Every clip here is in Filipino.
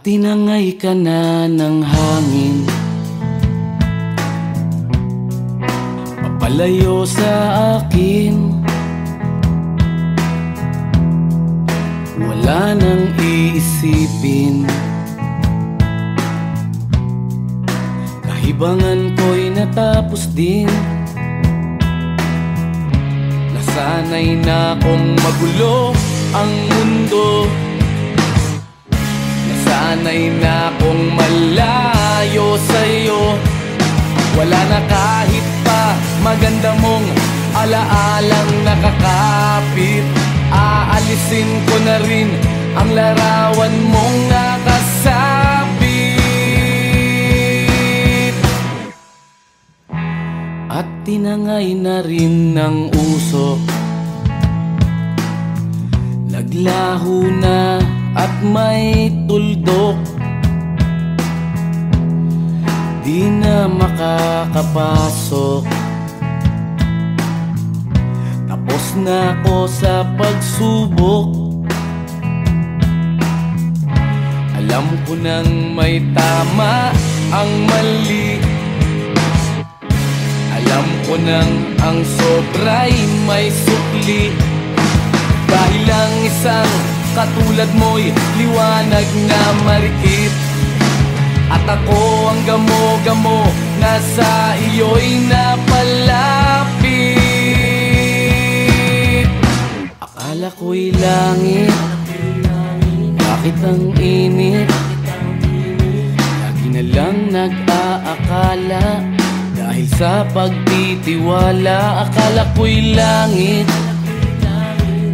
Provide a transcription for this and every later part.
tinangay ka na ng hangin, papalayo sa akin. Wala nang iisipin, kahibangan ko'y natapos din. Nasanay na kong magulo ang mundo, nasanay na kong malayo sa'yo. Wala na kahit pa maganda mong alaalang nakakapit. Aalisin ko na rin ang larawan mong nakasabit. At tinangay na rin ng usok, naglaho na at may tuldok. Di na makakapasok, tapos na ako sa pagsubok. Alam ko nang may tama ang mali, alam ko nang ang sobra'y may sukli. Dahil lang isang katulad mo'y liwanag na marikit, at ako ang gamo-gamo na sa iyo'y napalapit. Akala ko'y langit, bakit ang init? Lagi na lang nag-aakala, dahil sa pagtitiwala. Akala ko'y langit,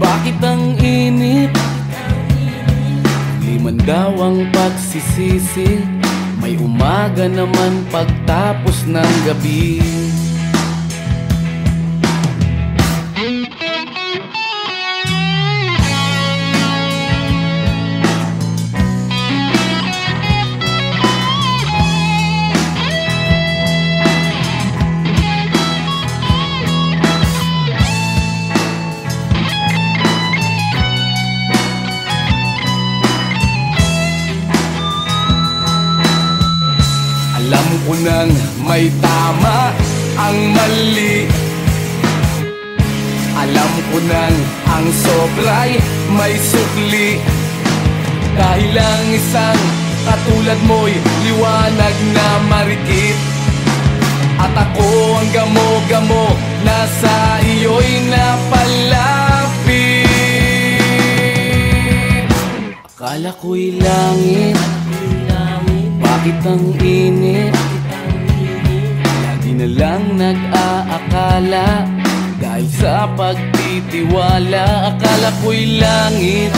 bakit ang init? Liman daw ang pagsisisi, may umaga naman pagtapos ng gabi. Alam ko nang may tama ang mali, alam ko nang ang sobra'y may sukli. Dahil lang isang katulad mo'y liwanag na marikit, at ako ang gamo-gamo na sa iyo'y napalapit. Akala ko'y langit, bakit ang init? Lagi na lang nag-aakala, dahil sa pagtitiwala. Akala ko'y langit,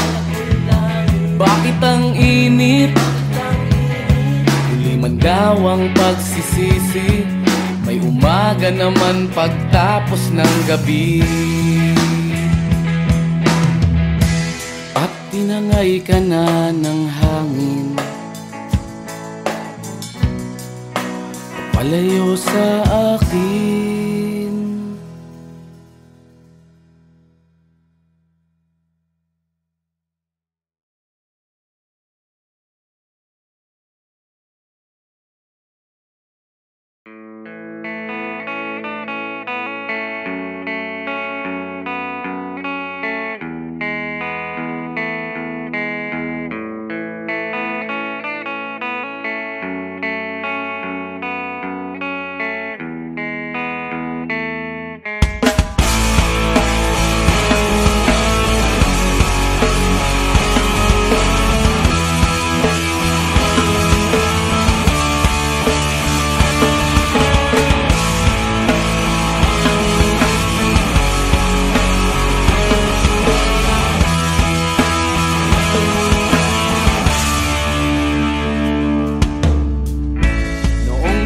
bakit ang init? Huli man daw ang pagsisisi, may umaga naman pagtapos ng gabi. At tinangay ka na ng hangin, palayo sa akin.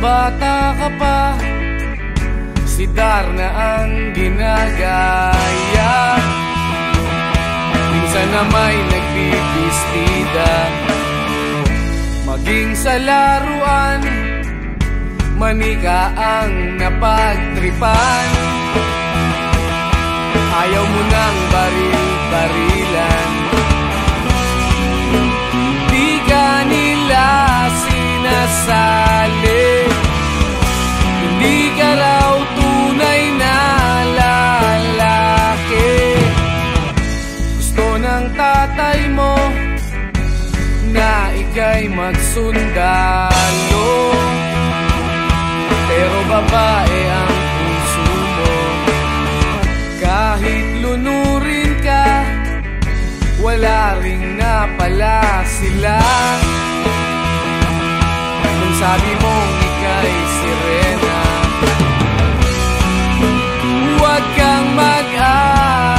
Bata ka pa, si Darna ang ginagaya. Minsan na may nagbibistida, maging sa laruan, manika ang napagtripan. Ayaw mo nang baril-barilan, di ka nila ika'y magsundalo, pero babae ang puso mo. Kahit lunurin ka, wala ring napala sila. Nung sabi mong ika'y sirena, huwag kang mag-alala,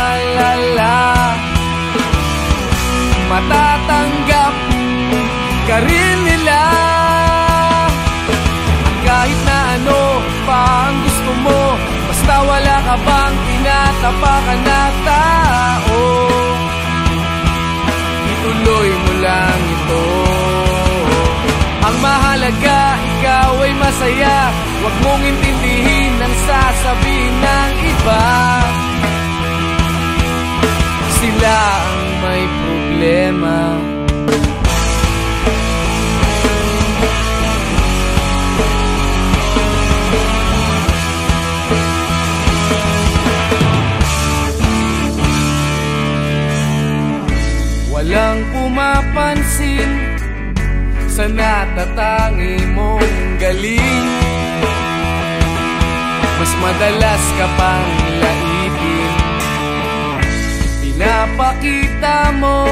matatanggap ka rin nila. Kahit na ano pa ang gusto mo, basta wala ka bang tinatapakan na tao, ituloy mo lang ito. Ang mahalaga, ikaw ay masaya, huwag mong intindihin ang sasabihin ng iba. Sila ang may problema. Walang pumapansin sa natatangi mong galing. Mas madalas ka pang laipin, pinapakita mo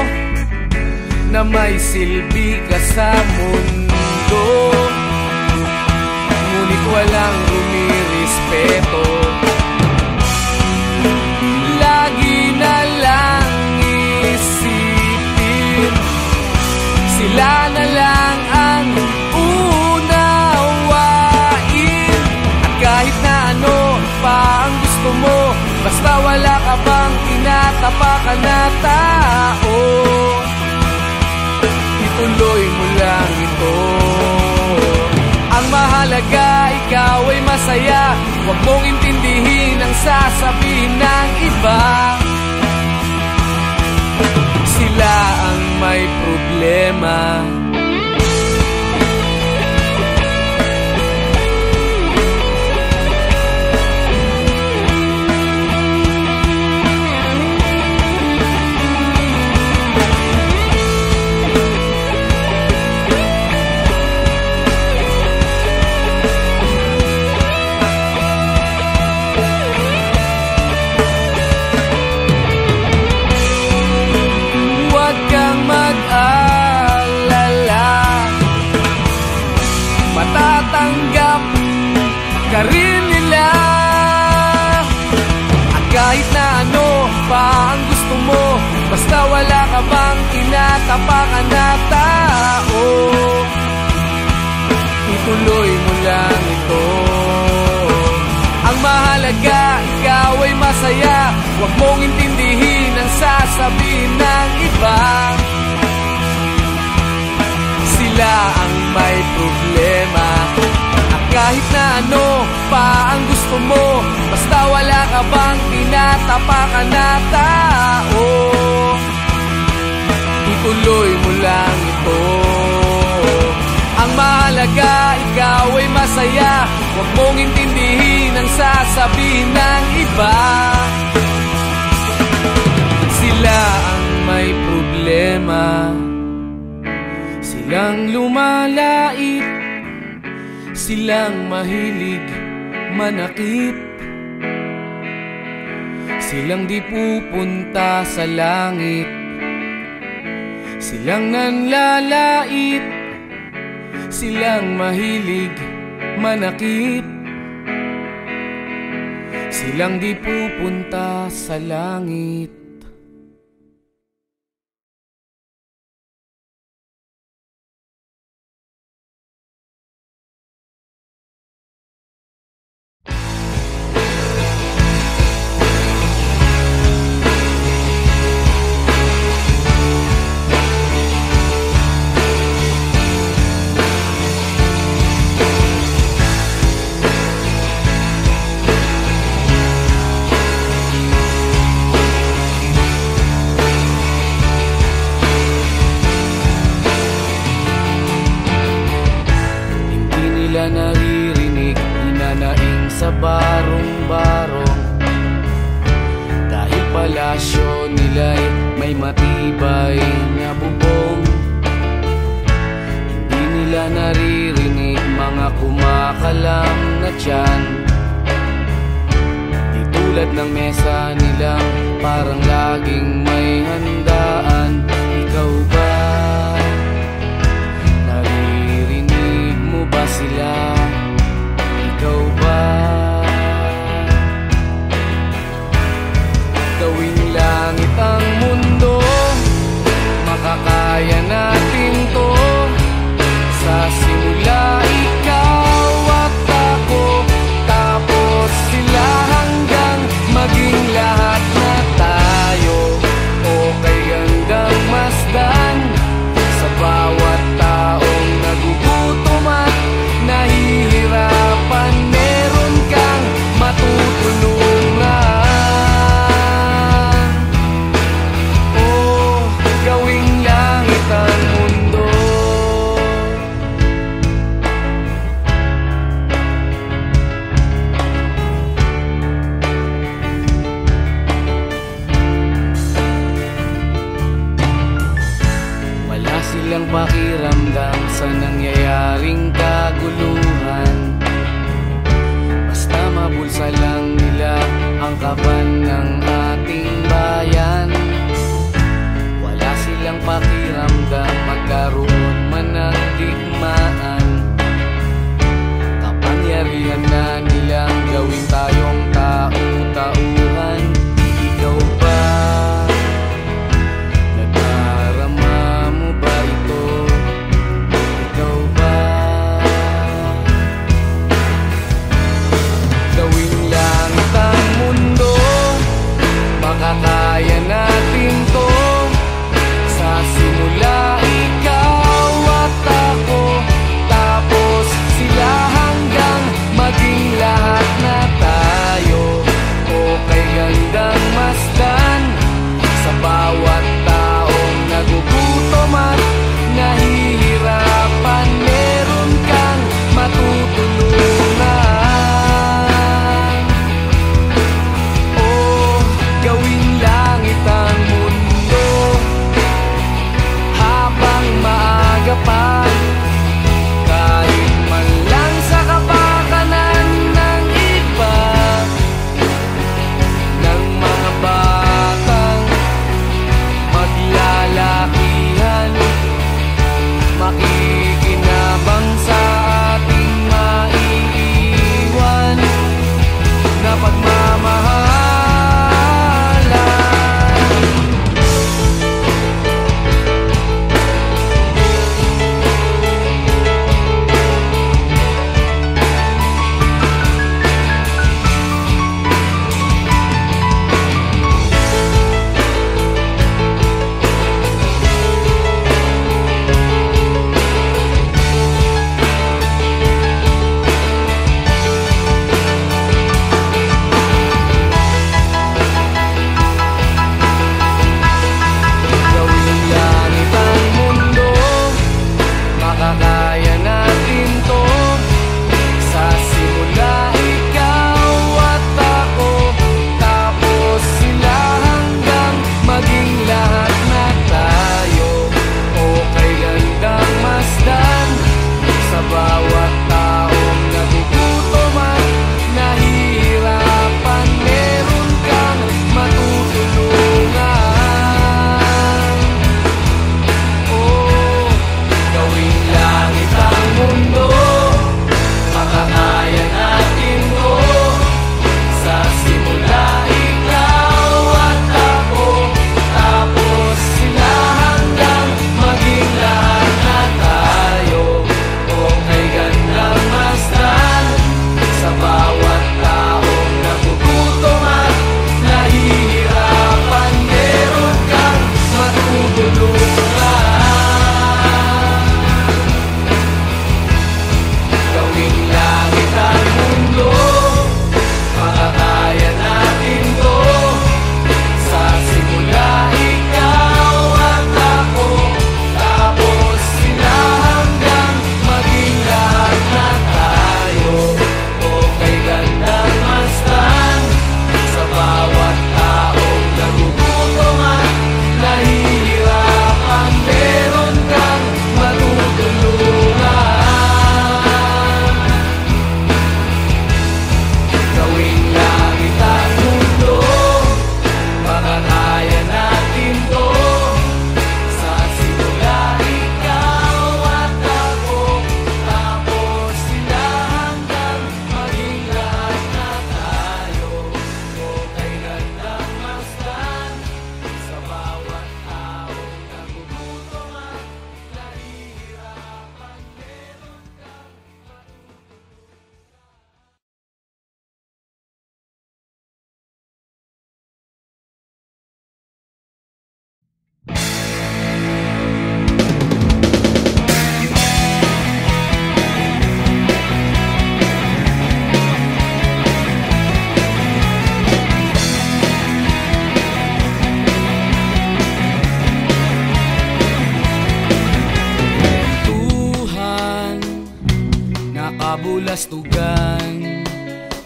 na may silbi ka sa mundo, ngunit walang rumirespeto. Lagi na lang isipin, sila na lang ang unawain. At kahit na ano pa ang gusto mo, basta wala ka bang tinatapakan na tao, ituloy mo lang ito. Ang mahalaga, ikaw ay masaya, huwag mong intindihin ang sasabihin ng iba. Sila ang may problema. Matatanggap ka rin nila. At kahit na ano pa ang gusto mo, basta wala ka bang tinatapakan na tao, ituloy mo lang ito. Ang mahalaga, ikaw ay masaya, huwag mong intindihin ang sasabihin ng iba. Sila ang may problema. At kahit na ano pa ang gusto mo, basta wala ka bang tinatapakan na tao, ituloy mo lang ito. Ang mahalaga, ikaw ay masaya, huwag mong intindihin ang sasabihin ng iba. Sila ang may problema. Silang lumalait, silang mahilig manakit, silang di pupunta sa langit, silang nanlalait, silang mahilig manakit, silang di pupunta sa langit. silang pakiramdam sa nangyayaring kaguluhan. Basta mabulsa lang nila ang kaban ng ating bayan. Wala silang pakiramdam magkaroon man ng digmaan. Kapangyarihan na nilang gawin tayong tau-tauhan. Ikaw ba? Nadarama mo ba ito? Ikaw ba? Gawing langit ang mundo, makakaya natin to. Sa simula ikaw at ako, tapos sila hanggang maging lahat na tayo. Okay gandang masdan sa bawat taong nagugutom at nahihirapan. Meron kang matutulungan. Oh, gawing langit ang mundo habang maaga pa. Kahit man lang sa kapakanan ng iba, ng mga batang maglalakihan, makikinabang sa ating maiiwan na pagmamahalan. Makakaya natin to. Sa simula ikaw at ako, tapos sila hanggang maging lahat na tayo. Okay gandang masdan sa bawat taong nagugutom at nahihirapan. Meron kang matutulungan. Oh, gawing langit ang mundo, makakaya natin to. Sa simula ikaw at ako, tapos sila hanggang maging lahat na tayo. Okay gandang masdan sa bawat taong nagugutom at nahihirapan. Meron kang matutulungan. Gawing langit ang mundo, makakaya natin to. Sa simula ikaw at ako, tapos sila hanggang maging lahat na tayo. Okay gandang masdan sa bawat taong nagugutom at nahihirapan. Meron kang matutulungan. Gawing langit ang mundo, makakaya natin to. Sa simula ikaw at ako, tapos sila hanggang maging lahat na tayo. Okay gandang masdan sa bawat taong nagugutom at nahihirapan. Meron kang Tuhan, nakabulastugan,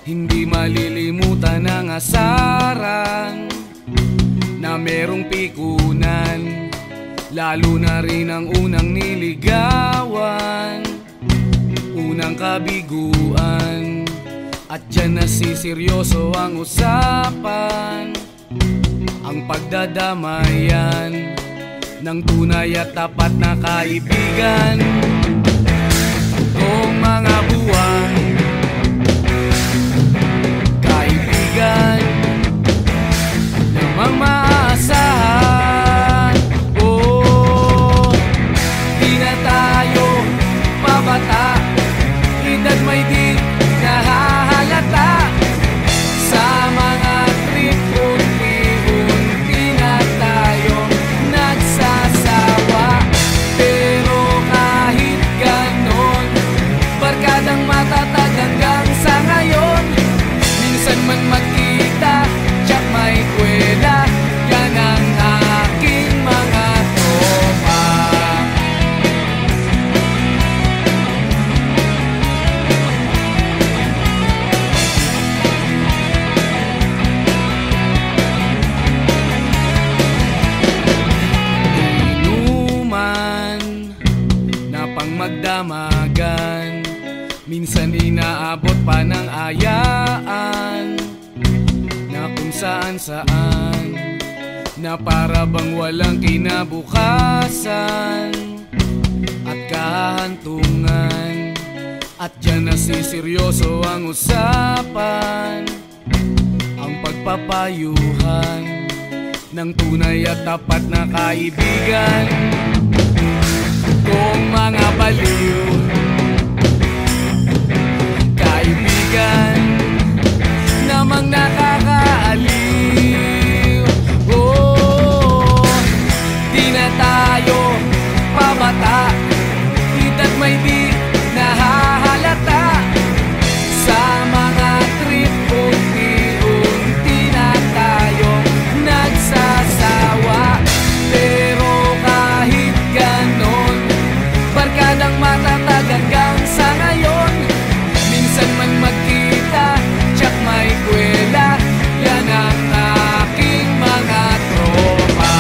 hindi malilimutan ang asaran na merong pikunan lalo na rin ang unang niligawan, unang kabiguan. At dyan nasiseryoso ang usapan, ang pagdadamayan ng tunay at tapat na kaibigan. Kung mga buwan, kaibigan namang maaasahan. Oh, di na tayo pabata, edad may di nahahalata. Sa mga trip, unti-unti na tayo nagsasawa. Pero kahit ganon, barkadang matatag hanggang sa ngayon. Minsan man magkita, tsak may kwela, yan ang aking mga tropa. Inuman na pang magdamagan, minsan inaabot pa ng ayaan, na kung saan-saan, na para bang walang kinabukasan at kahantungan. At dyan nasiseryoso ang usapan, ang pagpapayuhan ng tunay at tapat na kaibigan. Kung mga baliw, kaibigan namang nakakaaliw. Oh, di na tayo pabata, edad may di nahahalata. Sa mga trip, unti-unti na tayo nagsasawa. Pero kahit ganon, barkadang matatag hanggang sa ngayon. Minsan man magkita, tsak may kwela, yan ang aking mga tropa.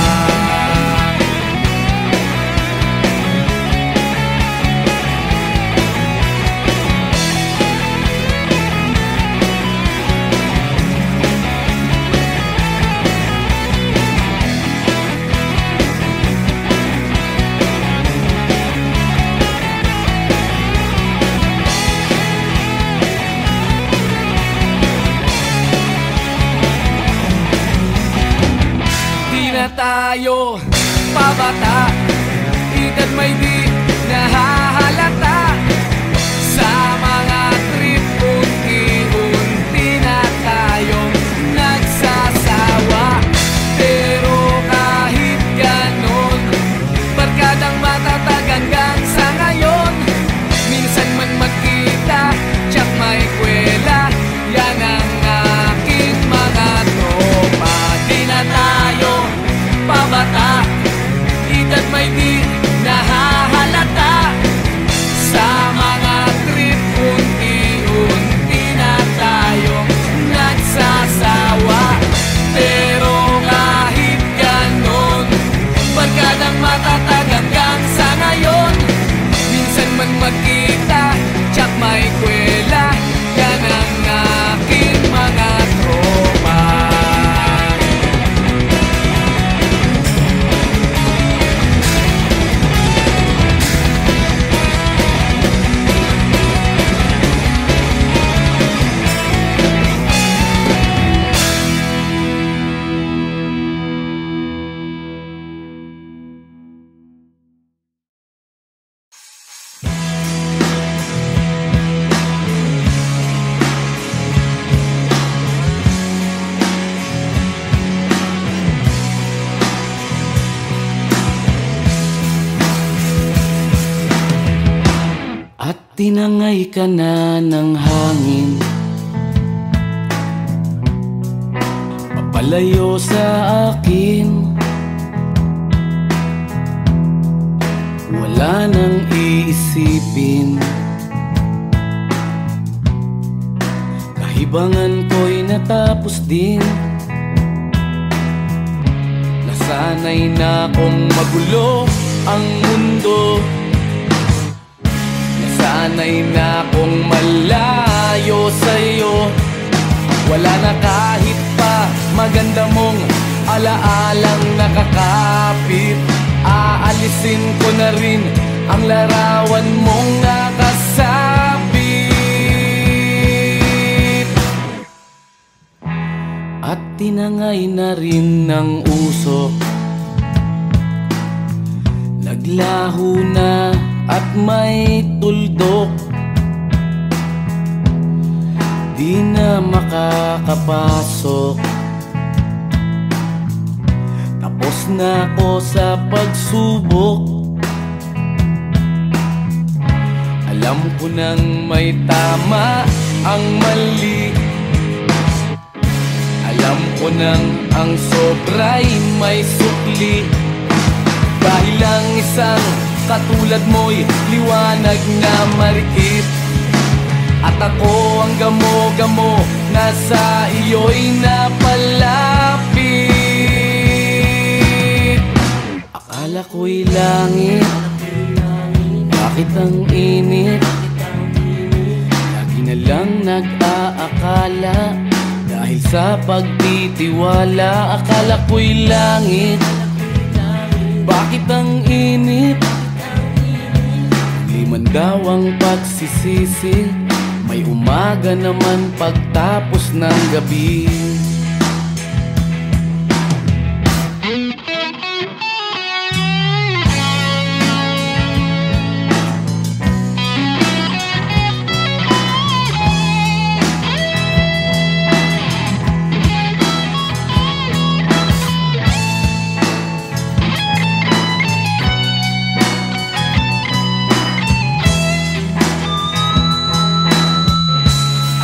Tayo pabata, edad may di nahahalata. Sa mga trip, unti-unti na tayong nagsasawa. Pero kahit ganon, barkadang matatag hanggang sa ngayon. Minsan man magkita, tsak may kwela, yan ang aking mga tropa. Di na tayo pabata, edad may di nahahalata. Sa mga trip, unti-unti na tayo nagsasawa. Pero kahit ganon, barkadang matatag hanggang sa ngayon. Minsan man magkita, tsak may kwela, yan ang aking mga tropa. Tinangay ka na ng hangin, papalayo sa akin. Wala nang iisipin, kahibangan ko'y natapos din. Nasanay na kong magulo ang mundo, nasanay na kong malayo sa'yo. Wala na kahit pa maganda mong alaalang nakakapit. Aalisin ko na rin ang larawan mong nakasabit. At tinangay na rin ng usok, naglaho na at may tuldok. Di na makakapasok, tapos na ako sa pagsubok. Alam ko nang may tama ang mali, alam ko nang ang sobra'y may sukli. Dahil lang isang katulad mo'y liwanag na marikit, at ako ang gamo-gamo na sa iyo'y napalapit. Akala ko'y langit, bakit ang init? Lagi na lang nag-aakala, dahil sa pagtitiwala. Akala ko'y langit, bakit ang init? Di man daw ang pagsisisi, may umaga naman pagtapos ng gabi.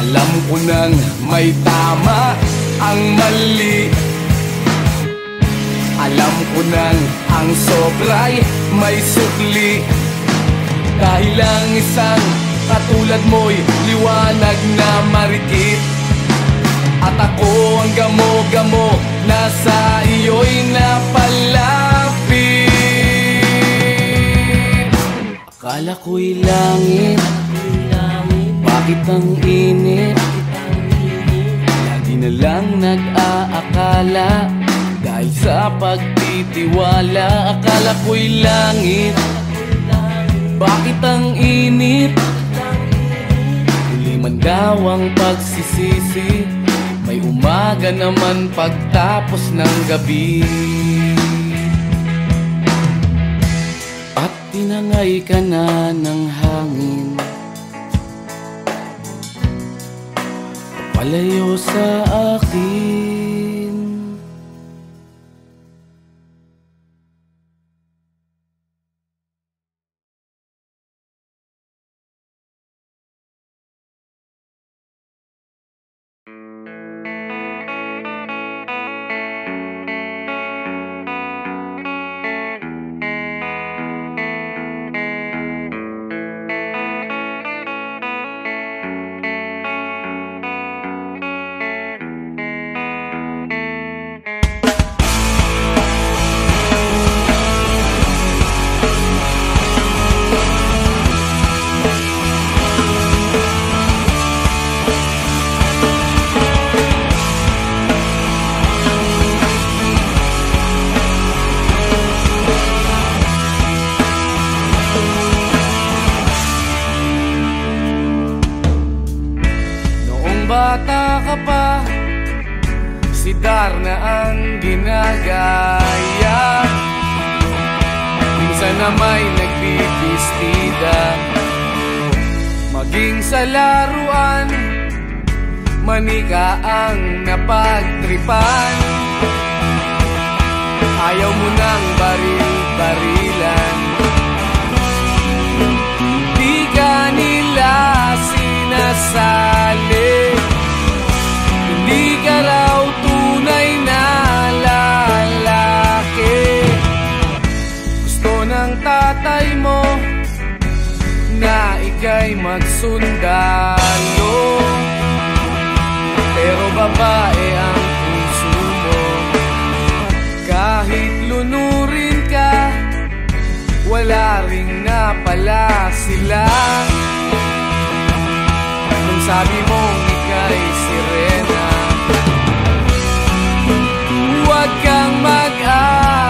Alam ko nang may tama ang mali, alam ko nang ang sobra'y may sukli. Dahil lang isang katulad mo'y liwanag na marikit, at ako ang gamo-gamo na sa iyo'y napalapit. Akala ko'y langit, bakit ang init? Lagi na lang nag-aakala, dahil sa pagtitiwala. Akala ko'y langit, bakit ang init? Huli man daw ang pagsisisi, may umaga naman pagtapos ng gabi. At tinangay ka na ng hangin, palayo sa akin. Bata ka pa, si Darna ang ginagaya. Minsan na may nagbibistida, maging sa laruan, manika ang napagtripan. Ayaw mo nang baril-barilan, di ka nila sinasali. Hindi ka raw tunay na lalaki. Gusto ng tatay mo na ika'y magsundalo, pero babae ang puso mo. Kahit lunurin ka, wala ring napala sila. Kung sabi mong ika'y sirena, huwag kang mag-alala,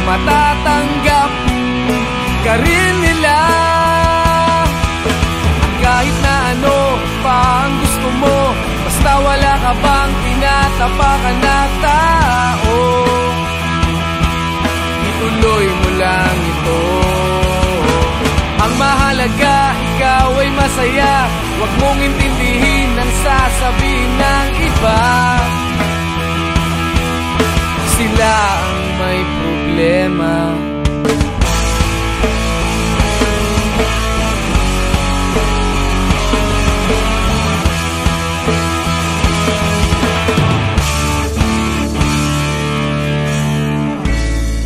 matatanggap ka rin nila. At kahit na ano pa ang gusto mo, basta wala ka bang tinatapakan na tao, ituloy mo lang ito. Ang mahalaga, ikaw ay masaya, huwag mong intindihin ang sasabihin ng iba. Sila ang may problema.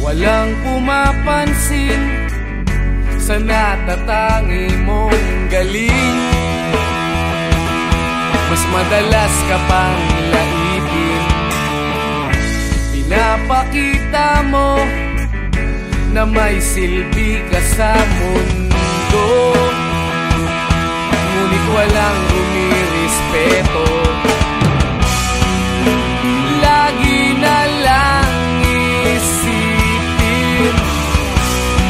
Walang pumapansin sa natatangi mong galing. Mas madalas ka pang laipin, pinapakita mo na may silbi ka sa mundo, ngunit walang rumirespeto. Lagi na lang isipin,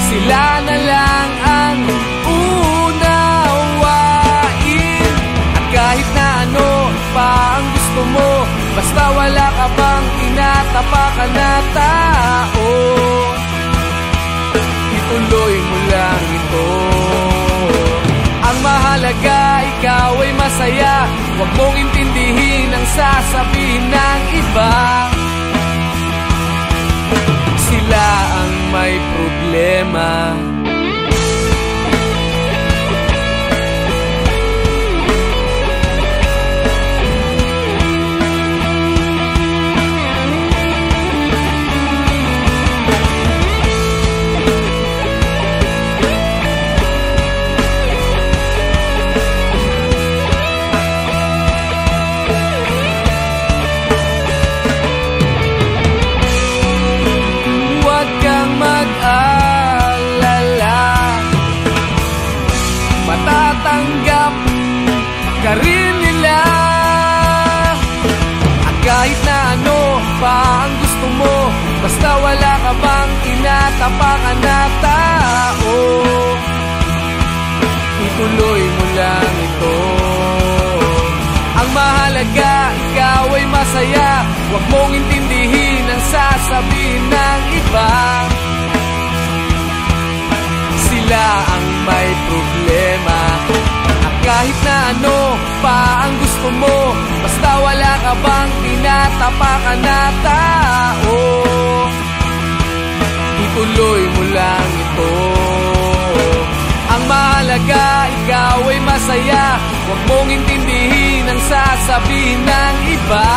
sila na lang ang unawain. At kahit na ano pa ang gusto mo, basta wala ka bang tinatapakan na tao, ituloy mo lang ito. Ang mahalaga, ikaw ay masaya, huwag mong intindihin ang sasabihin ng iba. Sila ang may problema. Matatanggap ka rin nila. At kahit na ano pa ang gusto mo, basta wala ka bang tinatapakan na tao, ituloy mo lang ito. Ang mahalaga, ikaw ay masaya, huwag mong intindihin ang sasabihin ng iba. Sila ang may problema. At kahit na ano pa ang gusto mo, basta wala ka bang tinatapakan na tao, ituloy mo lang ito. Ang mahalaga, ikaw ay masaya, huwag mong intindihin ang sasabihin ng iba.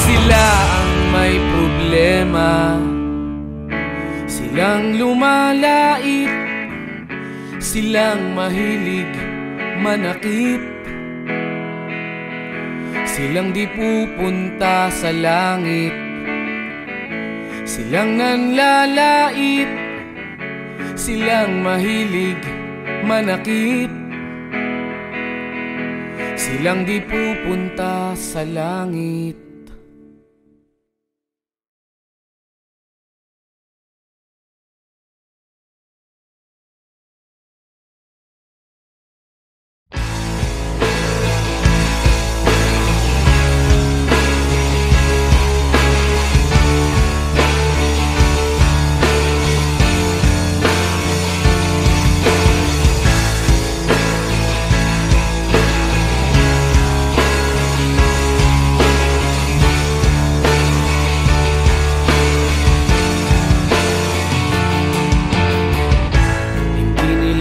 Sila ang may problema. Silang lumalait, silang mahilig manakit, silang di pupunta sa langit, silang nanlalait, silang mahilig manakit, silang di pupunta sa langit.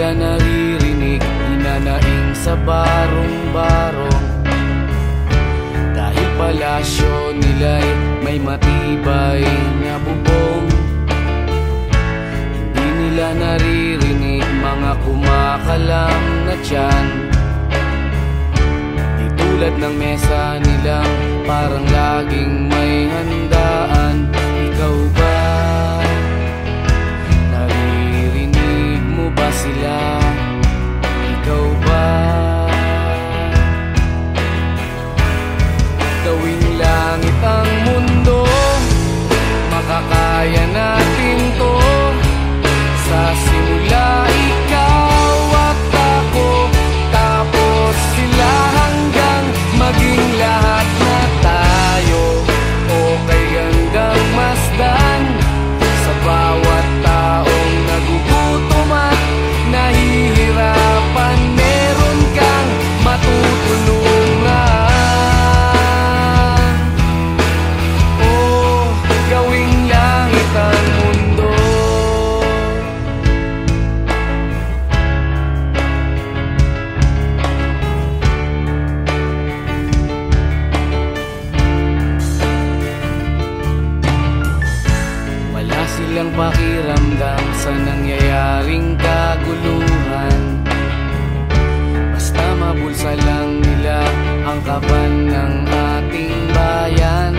Naririnig, hinanaing sa barong-barong, dahil palasyo nila'y may matibay na bubong. Hindi nila naririnig mga kumakalam na tiyan. Di Tulad ng mesa nilang parang laging may handaan. Ikaw ba? Naririnig mo ba sila? Ikaw ba? Gawing langit ang mundo, makakaya natin to. Sa simula ikaw at ako, tapos sila, hanggang maging lahat na tayo. Okay hanggang masdan sa bawat taong nagugutom at nahihirapan. Meron kang matutulungan. Oh, gawing langit ang mundo. Wala silang pakiramdam sa nangyayaring kaguluhan. Basta mabulsa lang nila ang kaban ng ating bayan.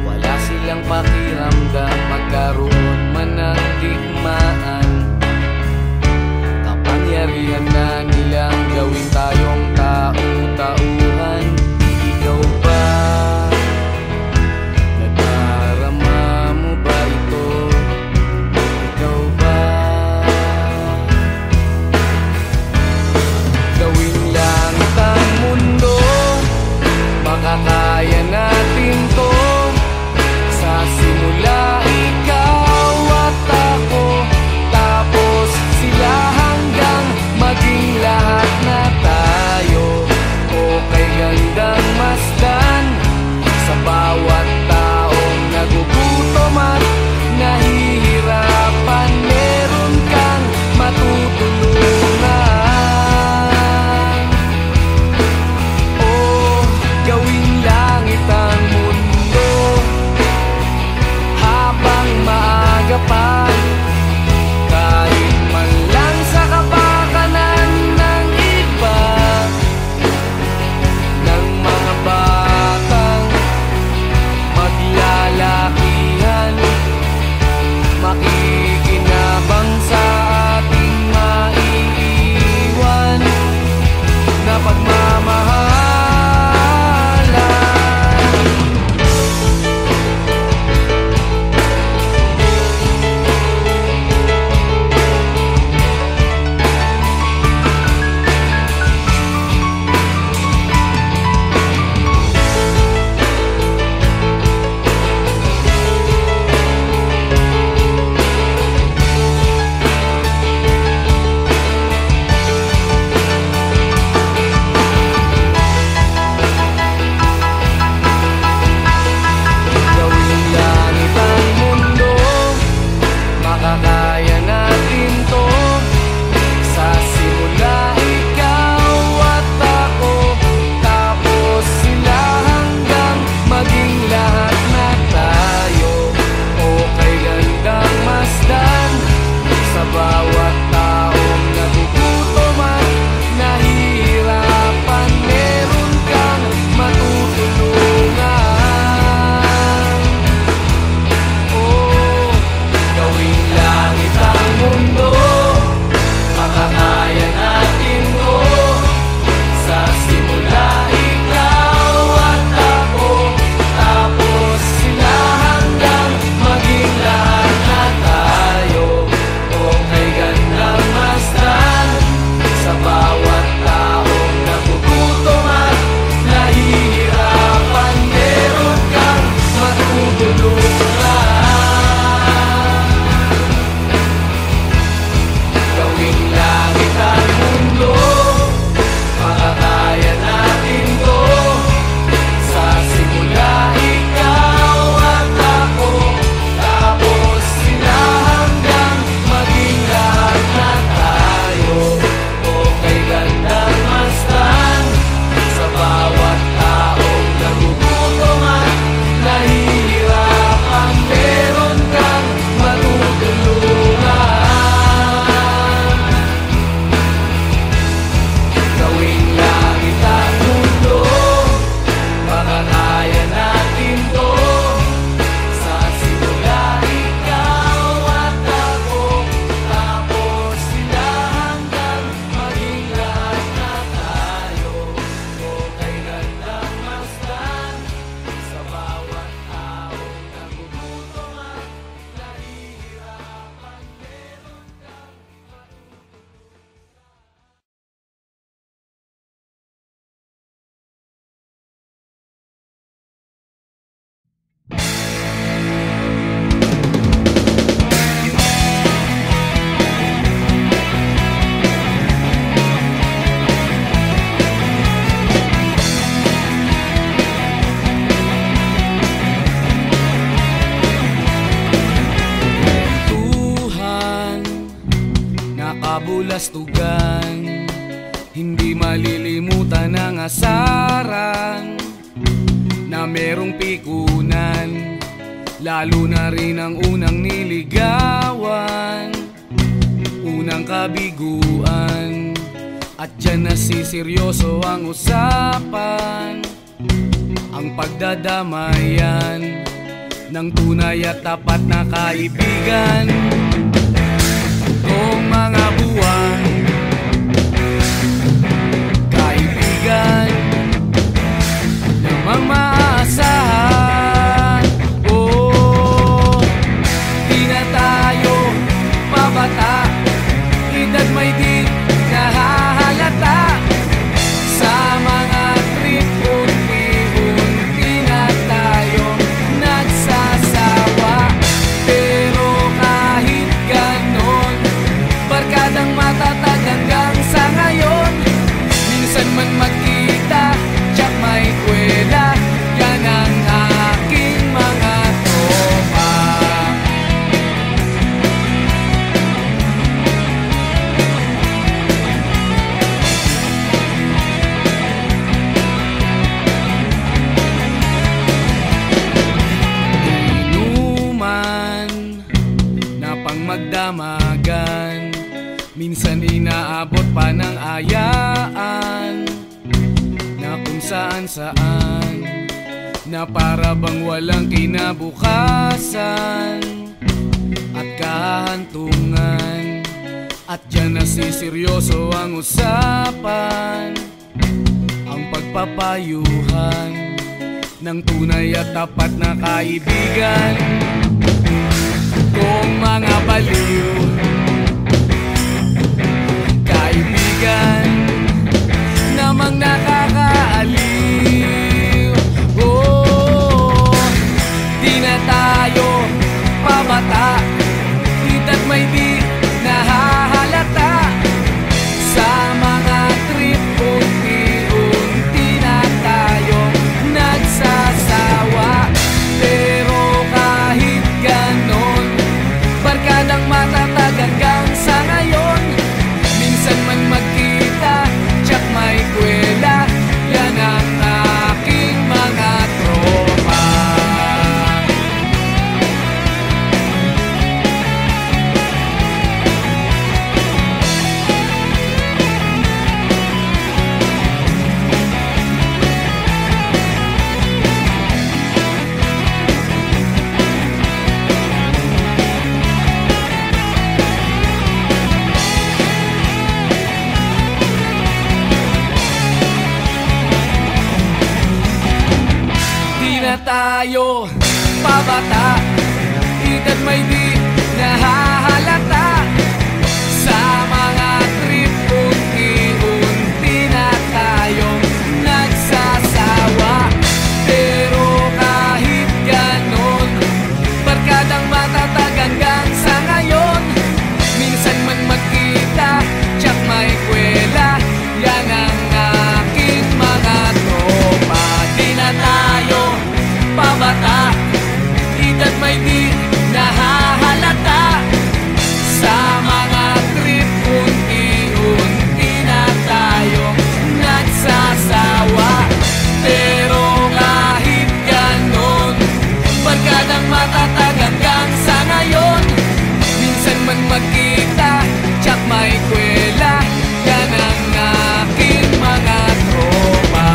Wala silang pakiramdam magkaroon man ng digmaan. Kapangyarihan na nilang gawin tayong tau-tauhan. Ikaw ba? Nadarama mo ba ito? Ikaw ba? Gawing langit ang mundo, kastugan, hindi malilimutan ang asaran na merong pikunan, lalo na rin ang unang niligawan, unang kabiguan. At dyan nasiseryoso ang usapan, ang pagdadamayan ng tunay at tapat na kaibigan. Kung mga buwan, kaibigan namang maaasahan. Oh, di na tayo pabata, edad may di nahahalata. Sa mga trip, unti-unti na tayong nagsasawa. Pero kahit ganon, barkadang matatag hanggang sa ngayon. Minsan man magkita, tsak may kwela, yan ang aking mga tropa. Inuman na pang magdamagan, minsan inaabot pa ng ayaan, na kung saan-saan, na para bang walang kinabukasan at kahantungan. At dyan nasiseryoso ang usapan, ang pagpapayuhan ng tunay at tapat na kaibigan. Kung mga baliw, kaibigan namang nakakaaliw. Oh, di na tayo pabata, edad may di nahahalata. Sa mga trip, unti-unti na tayong nagsasawa. Pero kahit ganon, barkadang matatag hanggang sa ngayon. Minsan man magkita, tsak may kwela, yan ang aking mga tropa. Tayo pabata, edad may di nahahalata. Sa mga trip, unti-unti na tayong nagsasawa. Pero kahit ganon, barkadang matatag hanggang sa ngayon. Minsan man magkita, tsak may kwela, yan ang aking mga tropa. Di na tayo pabata, edad may di nahahalata. Sa mga trip, unti-unti na tayong nagsasawa. Pero kahit ganon, barkadang matatag hanggang sa ngayon. Minsan man magkita, tsak may kwela, yan ang aking mga tropa.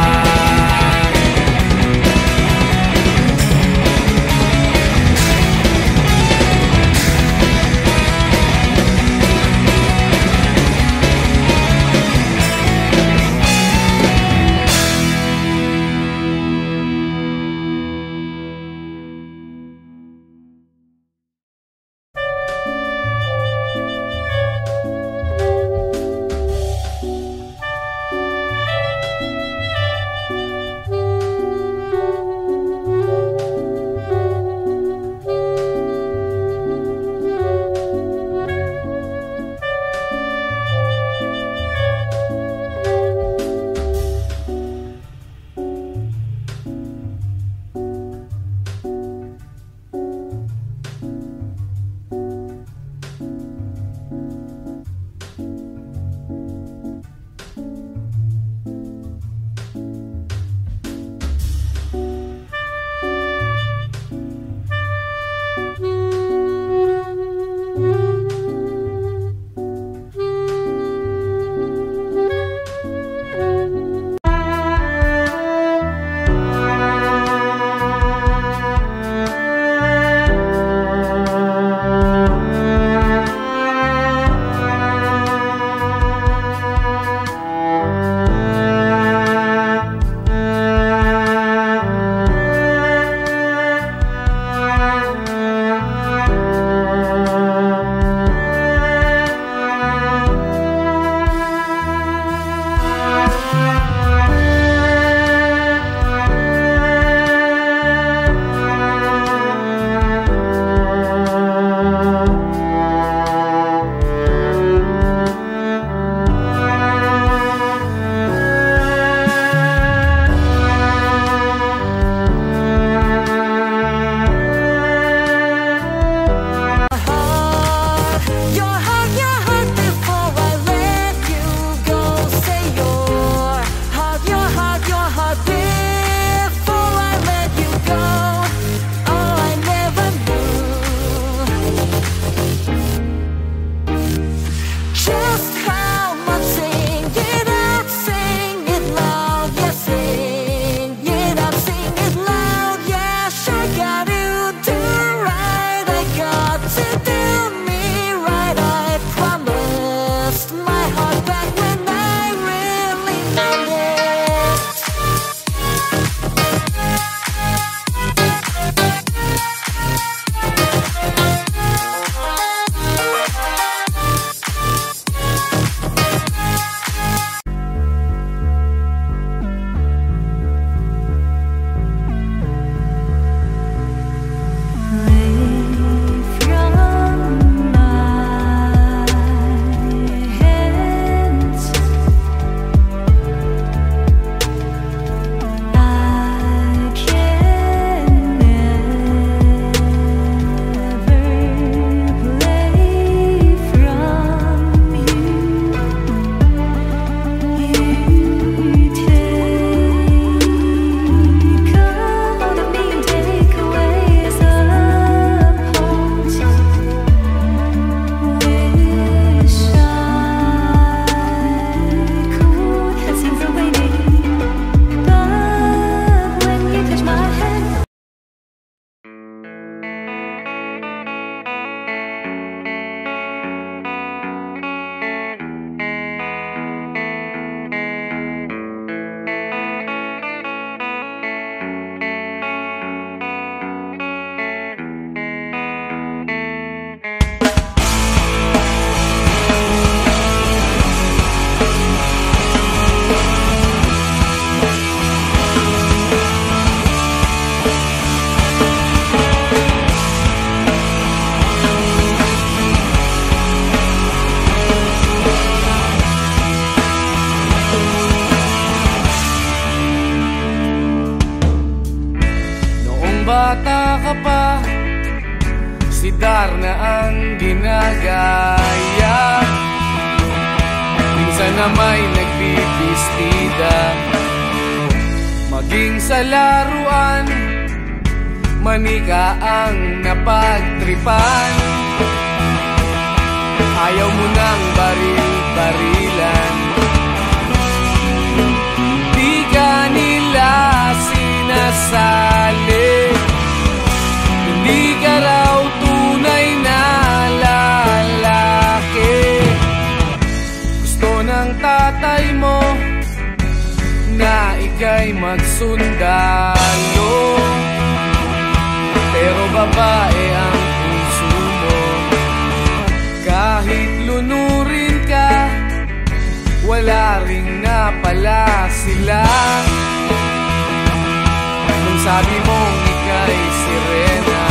si Darna ang ginagaya. Minsan na may nagbibistida, maging sa laruan, manika ang napagtripan. Ayaw mo nang baril-barilan, di ka nila sinasali. Hindi ka raw tunay na lalaki. Gusto ng tatay mo na ika'y magsundalo, pero babae ang puso mo. Kahit lunurin ka, wala ring napala sila. Nung sabi mong ika'y sirena,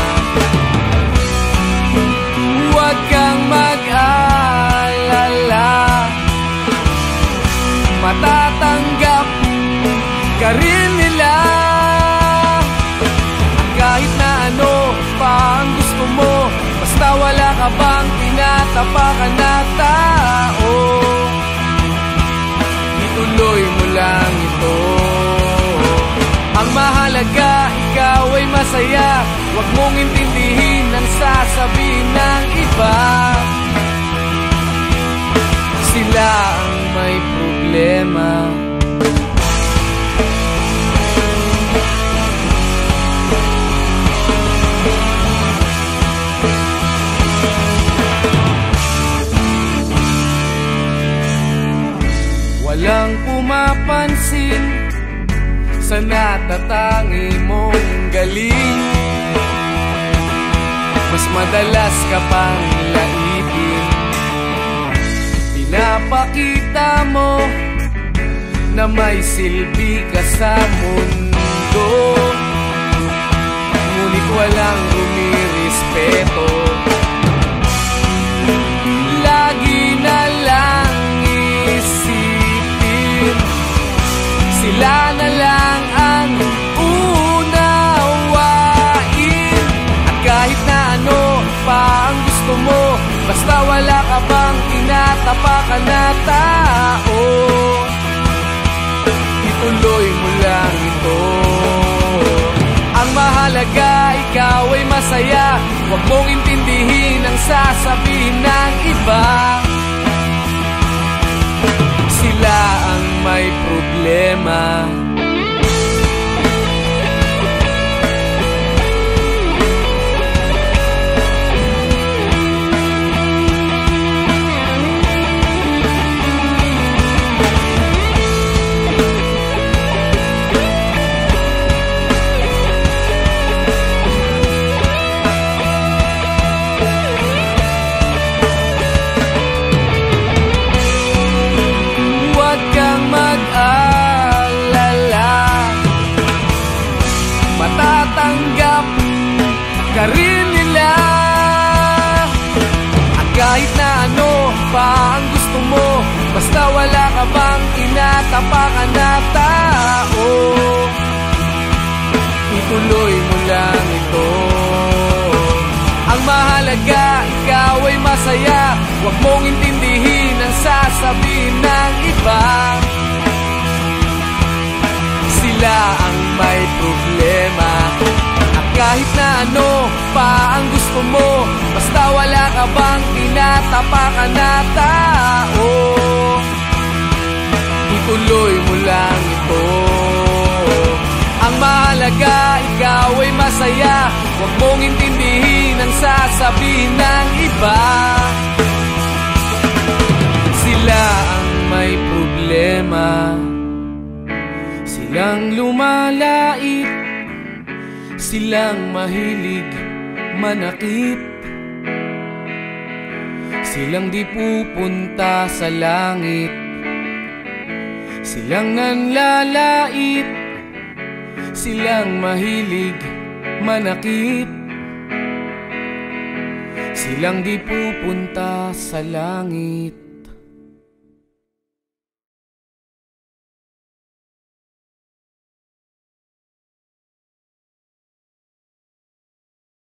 huwag kang mag-alala, matatanggap ka rin nila. Kahit na ano pa ang gusto mo, basta wala ka bang tinatapakan na tao, ituloy mo lang ito. Ang mahalaga, ikaw ay masaya. Huwag mong intindihin ang sasabihin ng iba. Sila ang may problema. Walang pumapansin sa natatangi mong galing. Mas madalas ka pang laipin, pinapakita mo na may silbi ka sa mundo. Ngunit walang rumirespeto, lagi na lang isipin sila na lang ang unawain. At kahit na ano pa ang gusto mo, basta wala ka bang tinatapakan na tao, ituloy mo lang ito. Ang mahalaga, ikaw ay masaya. Huwag mong intindihin ang sasabihin ng iba. Sila ang may problema. Matatanggap ka rin nila. At kahit na ano pa ang gusto mo, basta wala ka bang tinatapakan na tao, ituloy mo lang ito. Ang mahalaga, ikaw ay masaya. Huwag mong intindihin ang sasabihin ng iba. Sila ang may problema. At kahit na ano pa ang gusto mo, basta wala ka bang tinatapakan na tao, ituloy mo lang ito. Ang mahalaga, ikaw ay masaya. Huwag mong intindihin ang sasabihin ng iba. Sila ang may problema. Silang lumalait, silang mahilig manakit, silang di pupunta sa langit, silang nanlalait, silang mahilig manakit, silang di pupunta sa langit.